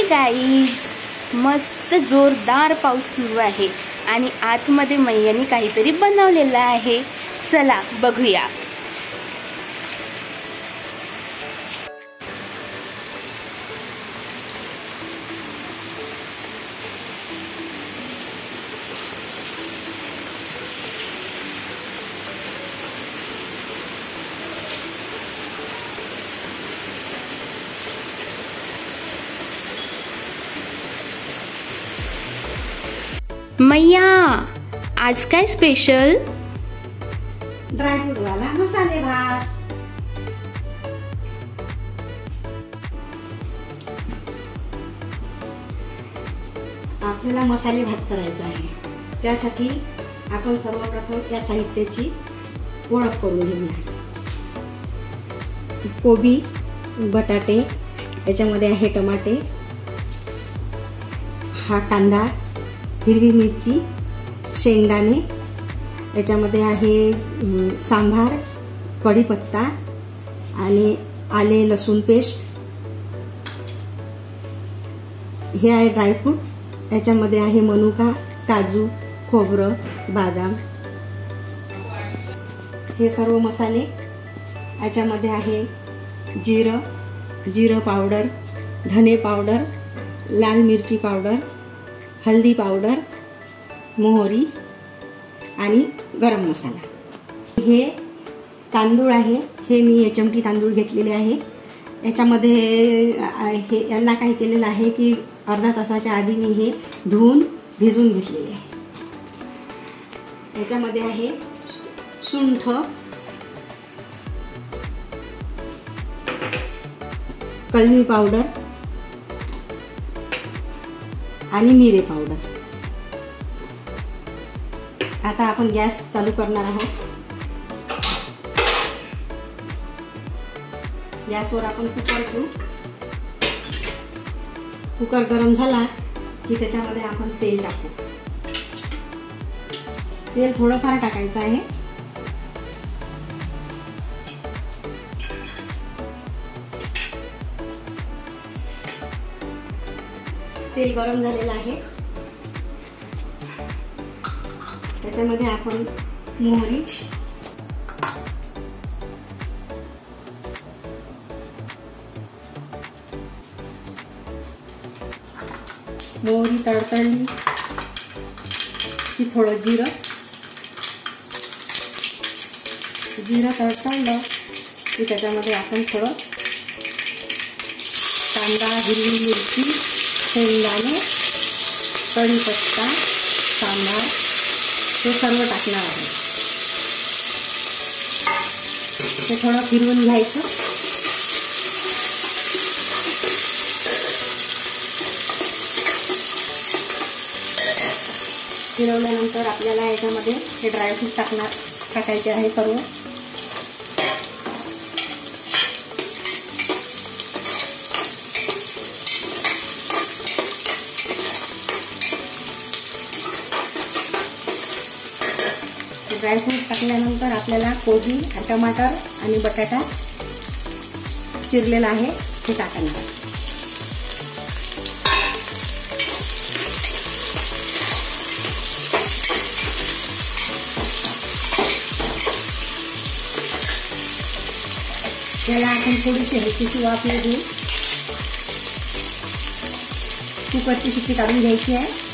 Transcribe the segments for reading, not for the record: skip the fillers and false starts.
Guys, मस्त जोरदार पाऊस सुरू आहे आणि आतमध्ये मैयानी काहीतरी बनवलेलं आहे. चला बघूया. मैया, आज काय स्पेशल? ड्रायफ्रूट वाला मसाले भात. आपल्याला मसाले भात करायचा आहे. त्यासाठी आपण सर्वप्रथम या साहित्याची ओळख करून घेऊया. कोबी, बटाटे, याच्यामध्ये आहे टमाटे, हा कांदा, हिरवी मिरची, शेंगदाणे, याच्यामध्ये आहे सांबार, कढीपत्ता आणि आले लसूण पेस्ट. हे आहे ड्रायफ्रूट. याच्यामध्ये आहे मनुका, काजू, खोबरं, बदाम. हे सर्व मसाले. याच्यामध्ये आहे जिरं पावडर, धने पावडर, लाल मिरची पावडर, हल्दी पावडर, मोहरी आणि गरम मसाला. हे तांदूळ आहे. हे मी एचएमटी तांदूळ घेतलेले आहे. याच्यामध्ये हे यांना काय केलेलं आहे की अर्धा तासाच्या आधी मी हे धुवून भिजवून घेतलेले आहे. याच्यामध्ये आहे सुंठ, कलमी पावडर आणि मिरे पावडर. आता आपण गॅस चालू करणार आहोत. गॅसवर आपण कुकर ठेवू. कुकर गरम झाला की त्याच्यामध्ये आपण तेल टाकू. तेल थोडंफार टाकायचं आहे. तेल गरम झालेलं आहे. त्याच्यामध्ये आपण मोहरी, तडतडली की थोडं जिरं तडतडलं की त्याच्यामध्ये आपण थोडं कांदा, हिरवी मिरची, शेंगदाणे, कढीपत्ता, सांबार हे सर्व टाकणार आहे. ते थोडं फिरवून घ्यायचं. फिरवल्यानंतर आपल्याला याच्यामध्ये हे ड्रायफ्रूट टाकायचे आहे सर्व. ड्रायफ्रूट टाकल्यानंतर आपल्याला कोबी, टमाटर आणि बटाटा चिरलेला आहे ते टाकायचं. त्याला आपण थोडीशी हलकीशी वाफ देऊ. कुकरची शिट्टी काढून घ्यायची आहे.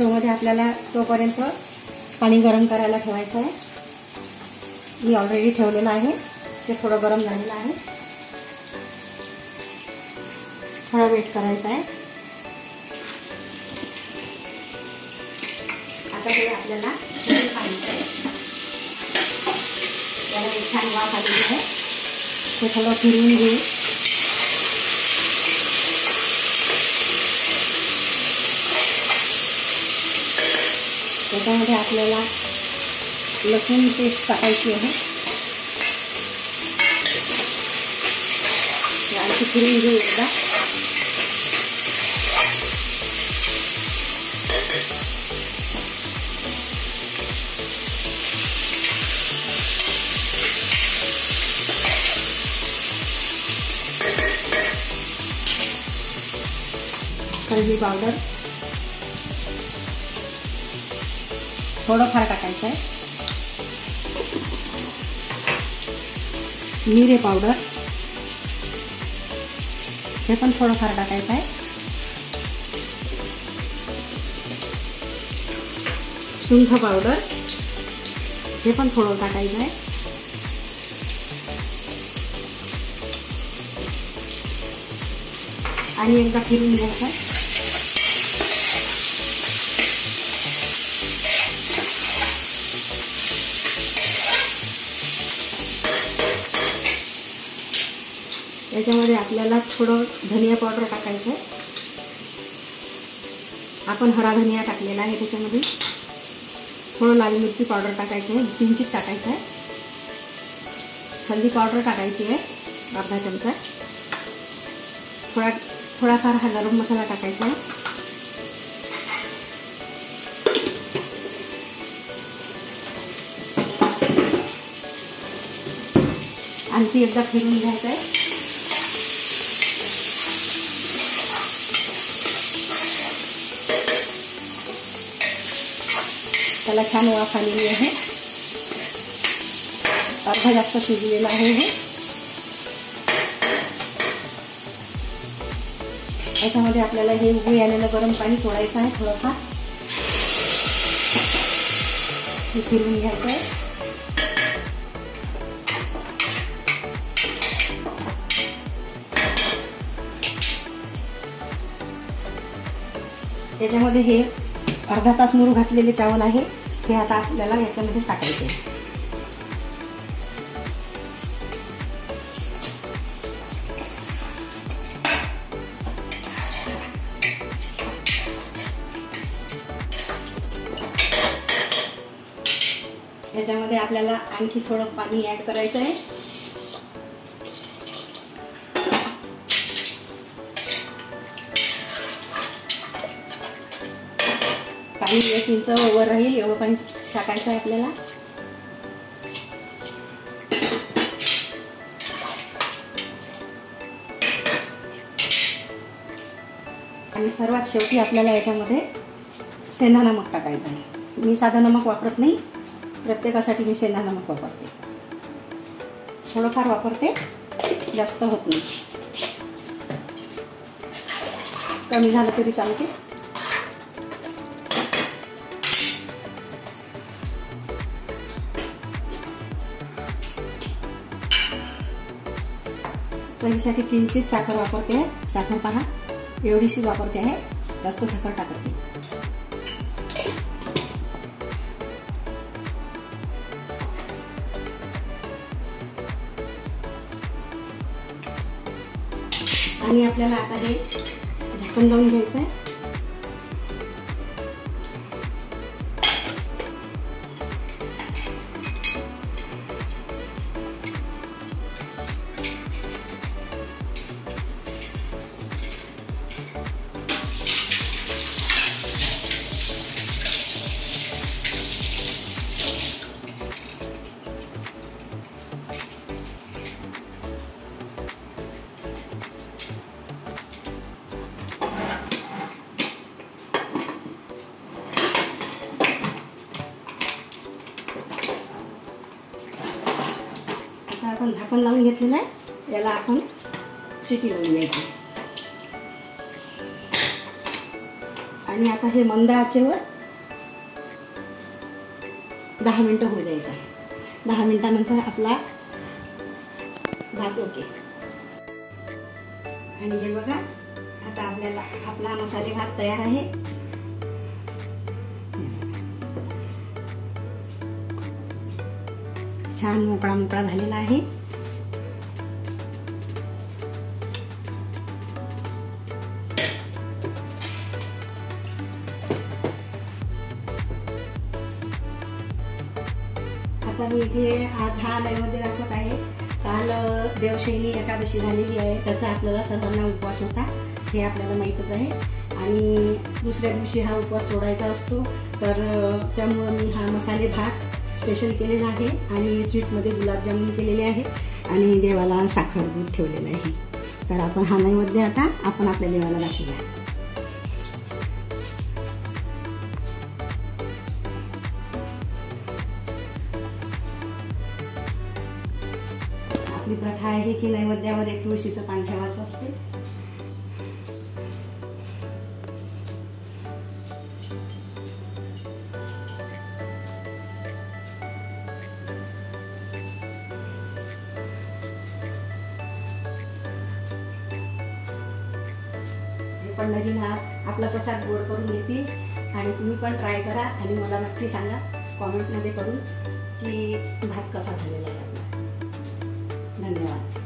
मध्ये आपल्याला तोपर्यंत पाणी गरम करायला ठेवायचं आहे. मी ऑलरेडी ठेवलेलं आहे. ते थोडं गरम झालेलं आहे. थोडा वेट करायचा आहे. आता हे आपल्याला पाहिजे आहे. त्याला एक छान वाफ आलेली आहे. ते थोडं फिरवून घेऊ. त्याच्यामध्ये आपल्याला लसूण पेस्ट टाकायची आहे. आणखी फिरून घेऊ एकदा. हळदी पावडर थोडंफार टाकायचं आहे, मिरे पावडर हे पण थोडंफार टाकायचं आहे, सुंठ पावडर हे पण थोडं टाकायचं आहे, आणि एकदा फिरून घ्यायचं आहे. याच्यामध्ये आपल्याला थोडं धनिया पावडर टाकायचं आहे. आपण हरा धनिया टाकलेला आहे. त्याच्यामध्ये थोडं लाल मिरची पावडर टाकायचं आहे, किंचित टाकायचं आहे. हळदी पावडर टाकायची आहे अर्धा चमचा. थोडाफार हा गरम मसाला टाकायचा आहे. आणखी एकदा फिरून घ्यायचं आहे. त्याला छान वाफ आलेली आहे. अर्धा जास्त शिजलेला आहे हे. याच्यामध्ये आपल्याला हे उकळी आलेलं गरम पाणी सोडायचं आहे. थोडंफार हे फिरवून घ्यायचं आहे. याच्यामध्ये हे अर्धा तास मुरू घातलेले चावल आहे, हे आता आपल्याला याच्यामध्ये टाकायचे आहे. याच्यामध्ये आपल्याला आणखी थोडं पाणी ऍड करायचं आहे. पाणी 1 इंच वर राहील एवढं पाणी टाकायचं आहे आपल्याला. आणि सर्वात शेवटी आपल्याला याच्यामध्ये सेंधा नमक टाकायचं आहे. मी साधं नमक वापरत नाही, प्रत्येकासाठी मी सेंधा नमक वापरते. थोडंफार वापरते, जास्त होत नाही. कमी झालं तरी चालते. चवीसाठी किंचित साखर वापरते आहे. साखर पहा एवढीशी वापरते आहे, जास्त साखर टाकत नाही. आणि आपल्याला आता हे झाकण लावून घ्यायचं आहे. आपण झाकण लावून घेतलेलं आहे. याला आपण शिटी लावून द्यायची. आणि आता हे मंद आचेवर 10 मिनिटं होऊ द्यायचं आहे. 10 मिनिटानंतर आपला भात ओके. आणि हे बघा आता आपला मसाले भात तयार आहे. छान मोकळा मोकळा झालेला आहे. आता मी इथे आज हा नैवेद्य दाखवत आहे. काल देवशैनी एकादशी झालेली आहे, त्याचा आपल्याला सर्वांना उपवास होता, हे आपल्याला माहीतच आहे. आणि दुसऱ्या दिवशी हा उपवास सोडायचा असतो, तर त्यामुळे मी हा मसाले भात स्पेशल केलेला आहे. आणि स्वीटमध्ये गुलाबजामुन केलेले आहे आणि देवाला साखर दूध ठेवलेलं आहे. तर आपण हा नैवेद्य आता आपण आपल्या देवाला दाखवूया. आपली प्रथा आहे की नैवेद्यावर एक तुळशीचं पान ठेवायचं असते. पंढरीनाथ आपला प्रसाद गोड करून घेते आणि तुम्ही पण ट्राय करा आणि मला नक्की सांगा कॉमेंटमध्ये करून की भात कसा झालेला आहे आपला. धन्यवाद.